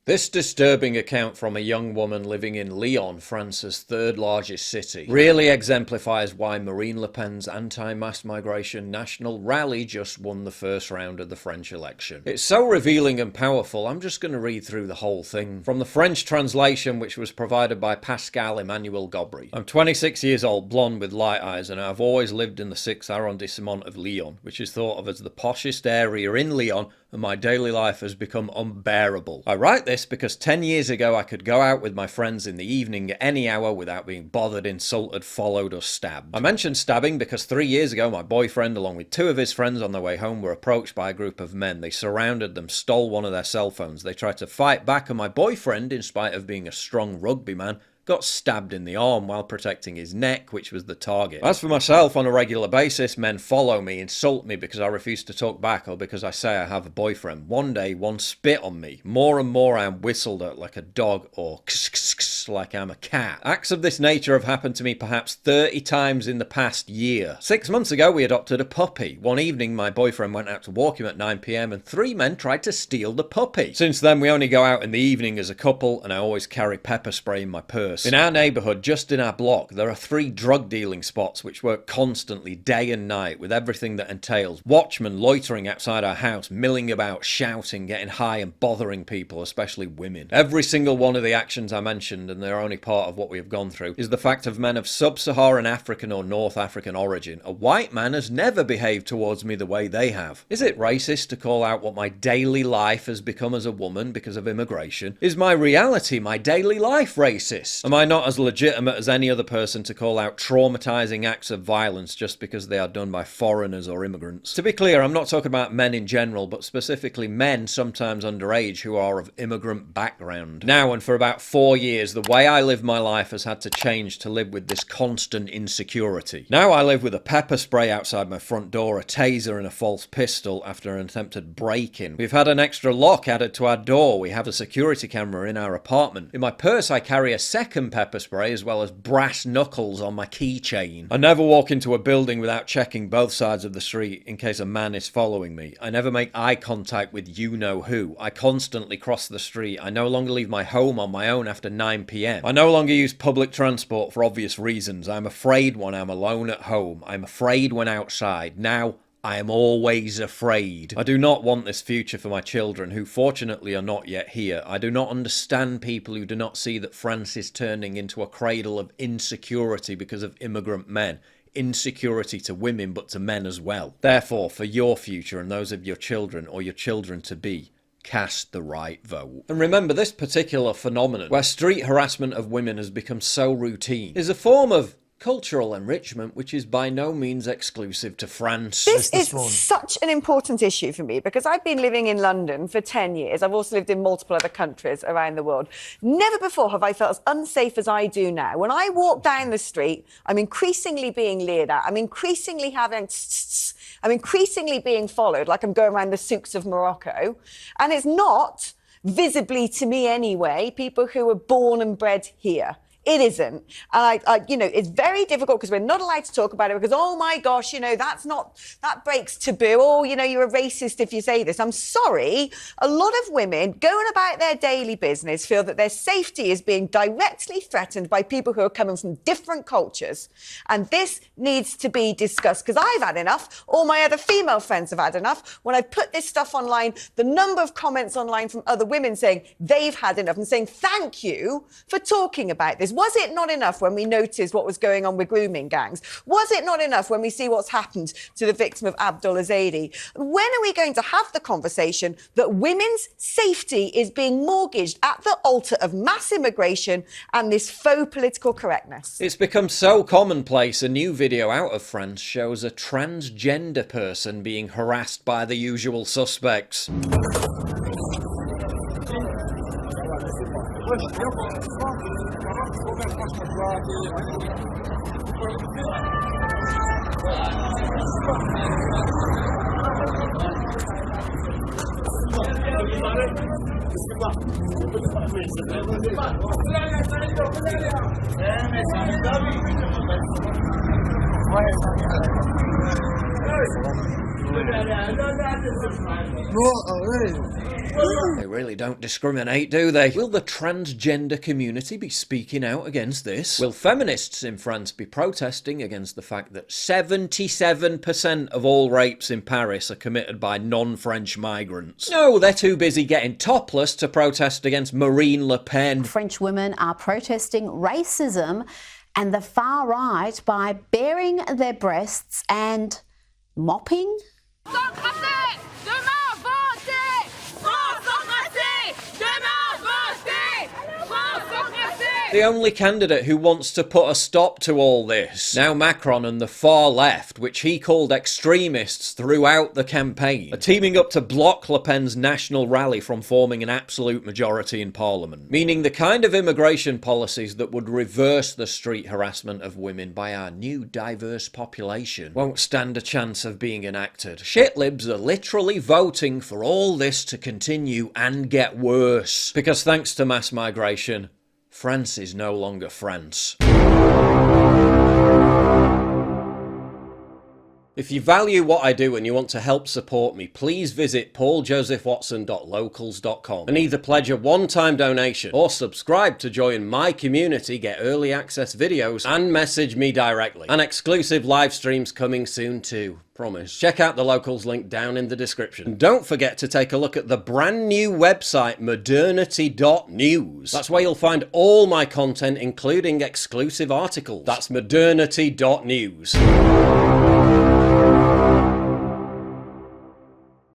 This disturbing account from a young woman living in Lyon, France's third largest city, really exemplifies why Marine Le Pen's anti-mass migration national rally just won the first round of the French election. It's so revealing and powerful, I'm just going to read through the whole thing. From the French translation, which was provided by Pascal Emmanuel Gobry. I'm 26 years old, blonde with light eyes, and I've always lived in the 6th arrondissement of Lyon, which is thought of as the poshest area in Lyon, and my daily life has become unbearable. I write this because 10 years ago I could go out with my friends in the evening at any hour without being bothered, insulted, followed or stabbed. I mentioned stabbing because 3 years ago my boyfriend along with 2 of his friends on their way home were approached by a group of men. They surrounded them, stole one of their cell phones. They tried to fight back and my boyfriend, in spite of being a strong rugby man, got stabbed in the arm while protecting his neck, which was the target. As for myself, on a regular basis, men follow me, insult me because I refuse to talk back or because I say I have a boyfriend. One day, one spit on me. More and more I am whistled at like a dog or like I'm a cat. Acts of this nature have happened to me perhaps 30 times in the past year. 6 months ago, we adopted a puppy. One evening, my boyfriend went out to walk him at 9 PM and 3 men tried to steal the puppy. Since then, we only go out in the evening as a couple and I always carry pepper spray in my purse. In our neighbourhood, just in our block, there are 3 drug dealing spots which work constantly, day and night, with everything that entails. Watchmen loitering outside our house, milling about, shouting, getting high and bothering people, especially women. Every single one of the actions I mentioned, and they're only part of what we have gone through, is the fact of men of sub-Saharan African or North African origin. A white man has never behaved towards me the way they have. Is it racist to call out what my daily life has become as a woman because of immigration? Is my reality, my daily life, racist? Am I not as legitimate as any other person to call out traumatizing acts of violence just because they are done by foreigners or immigrants? To be clear, I'm not talking about men in general, but specifically men, sometimes underage, who are of immigrant background. Now, and for about 4 years, the way I live my life has had to change to live with this constant insecurity. Now I live with a pepper spray outside my front door, a taser and a false pistol after an attempted break-in. We've had an extra lock added to our door. We have a security camera in our apartment. In my purse, I carry a second pepper spray as well as brass knuckles on my keychain. I never walk into a building without checking both sides of the street in case a man is following me. I never make eye contact with you-know-who. I constantly cross the street. I no longer leave my home on my own after 9 PM. I no longer use public transport for obvious reasons. I'm afraid when I'm alone at home. I'm afraid when outside. Now, I am always afraid. I do not want this future for my children, who fortunately are not yet here. I do not understand people who do not see that France is turning into a cradle of insecurity because of immigrant men. Insecurity to women, but to men as well. Therefore, for your future and those of your children or your children to be, cast the right vote. And remember, this particular phenomenon, where street harassment of women has become so routine, is a form of cultural enrichment which is by no means exclusive to France. This is such an important issue for me because I've been living in London for 10 years. I've also lived in multiple other countries around the world. Never before have I felt as unsafe as I do now. When I walk down the street, I'm increasingly being leered at. I'm increasingly being followed like I'm going around the souks of Morocco. And it's not, visibly to me anyway, people who were born and bred here. It isn't. And it's very difficult because we're not allowed to talk about it because, oh my gosh, that breaks taboo. Oh, you're a racist if you say this. I'm sorry. A lot of women going about their daily business feel that their safety is being directly threatened by people who are coming from different cultures. And this needs to be discussed because I've had enough. All my other female friends have had enough. When I put this stuff online, the number of comments online from other women saying they've had enough and saying thank you for talking about this. Was it not enough when we noticed what was going on with grooming gangs? Was it not enough when we see what's happened to the victim of Abdul Azadi? When are we going to have the conversation that women's safety is being mortgaged at the altar of mass immigration and this faux political correctness? It's become so commonplace. A new video out of France shows a transgender person being harassed by the usual suspects. They really don't discriminate, do they? Will the transgender community be speaking out against this? Will feminists in France be protesting against the fact that 77% of all rapes in Paris are committed by non-French migrants? No, they're too busy getting topless to protest against Marine Le Pen. French women are protesting racism and the far right by baring their breasts and mopping. The only candidate who wants to put a stop to all this. Now Macron and the far left, which he called extremists throughout the campaign, are teaming up to block Le Pen's national rally from forming an absolute majority in parliament. Meaning the kind of immigration policies that would reverse the street harassment of women by our new diverse population won't stand a chance of being enacted. Shitlibs are literally voting for all this to continue and get worse. Because thanks to mass migration, France is no longer France. If you value what I do and you want to help support me, please visit pauljosephwatson.locals.com and either pledge a one-time donation or subscribe to join my community, get early access videos, and message me directly. And exclusive live streams coming soon too. Promise. Check out the Locals link down in the description. And don't forget to take a look at the brand new website modernity.news. That's where you'll find all my content, including exclusive articles. That's modernity.news.